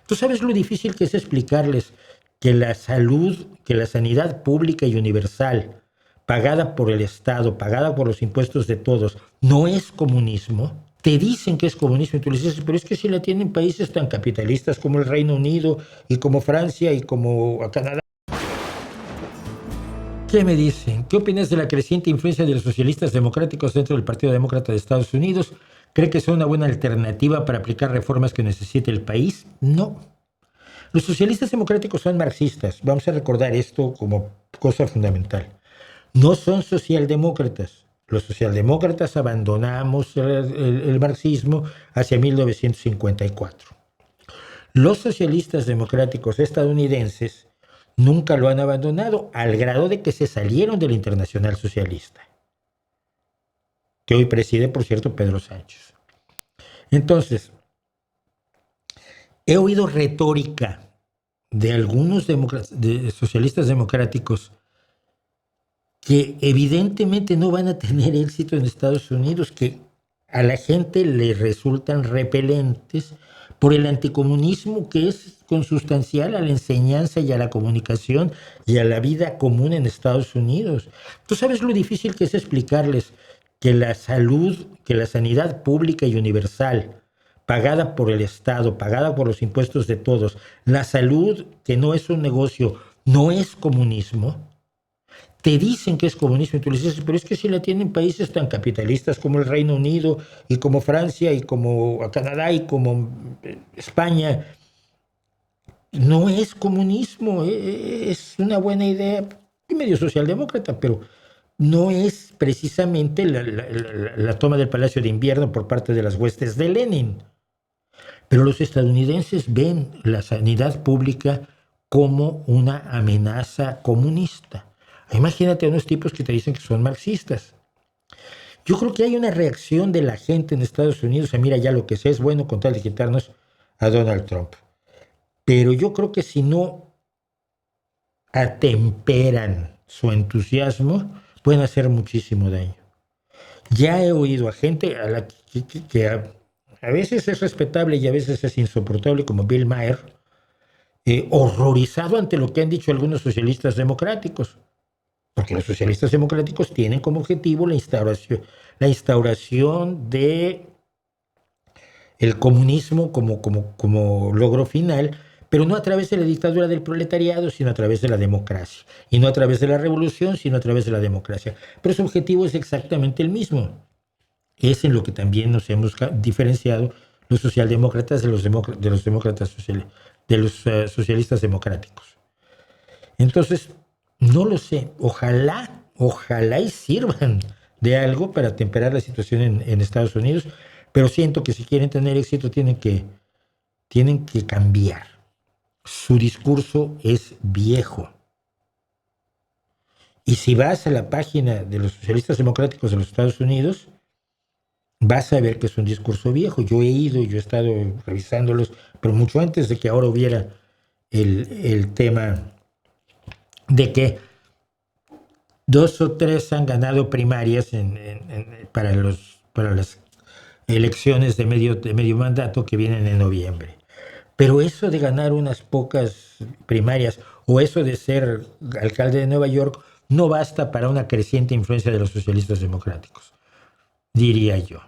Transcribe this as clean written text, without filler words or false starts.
¿Tú sabes lo difícil que es explicarles que la salud, que la sanidad pública y universal, pagada por el Estado, pagada por los impuestos de todos, no es comunismo? Te dicen que es comunismo y tú les dices, pero es que si la tienen países tan capitalistas como el Reino Unido y como Francia y como Canadá. ¿Qué me dicen? ¿Qué opinas de la creciente influencia de los socialistas democráticos dentro del Partido Demócrata de Estados Unidos? ¿Cree que son una buena alternativa para aplicar reformas que necesite el país? No. Los socialistas democráticos son marxistas. Vamos a recordar esto como cosa fundamental. No son socialdemócratas. Los socialdemócratas abandonamos el marxismo hacia 1954. Los socialistas democráticos estadounidenses nunca lo han abandonado, al grado de que se salieron de la Internacional Socialista, que hoy preside, por cierto, Pedro Sánchez. Entonces, he oído retórica de algunos socialistas democráticos que evidentemente no van a tener éxito en Estados Unidos, que a la gente le resultan repelentes por el anticomunismo que es consustancial a la enseñanza y a la comunicación y a la vida común en Estados Unidos. ¿Tú sabes lo difícil que es explicarles que la salud, que la sanidad pública y universal, pagada por el Estado, pagada por los impuestos de todos, la salud, que no es un negocio, no es comunismo? Te dicen que es comunismo y tú les dices, pero es que si la tienen países tan capitalistas como el Reino Unido y como Francia y como Canadá y como España, no es comunismo, es una buena idea, medio socialdemócrata, pero no es precisamente la toma del Palacio de Invierno por parte de las huestes de Lenin. Pero los estadounidenses ven la sanidad pública como una amenaza comunista. Imagínate a unos tipos que te dicen que son marxistas. Yo creo que hay una reacción de la gente en Estados Unidos a mira ya lo que sea es bueno con tal de quitarnos a Donald Trump. Pero yo creo que si no atemperan su entusiasmo, pueden hacer muchísimo daño. Ya he oído a gente a la que a veces es respetable y a veces es insoportable, como Bill Maher, horrorizado ante lo que han dicho algunos socialistas democráticos. Porque los socialistas democráticos tienen como objetivo la instauración de el comunismo como logro final, pero no a través de la dictadura del proletariado, sino a través de la democracia. Y no a través de la revolución, sino a través de la democracia. Pero su objetivo es exactamente el mismo. Es en lo que también nos hemos diferenciado los socialdemócratas de los socialistas democráticos. Entonces, no lo sé. Ojalá y sirvan de algo para temperar la situación en Estados Unidos, pero siento que si quieren tener éxito tienen que cambiar. Su discurso es viejo. Y si vas a la página de los socialistas democráticos de los Estados Unidos, vas a ver que es un discurso viejo. Yo he estado revisándolos, pero mucho antes de que ahora hubiera el tema de que 2 o 3 han ganado primarias para las elecciones de medio mandato que vienen en noviembre. Pero eso de ganar unas pocas primarias o eso de ser alcalde de Nueva York no basta para una creciente influencia de los socialistas democráticos, diría yo.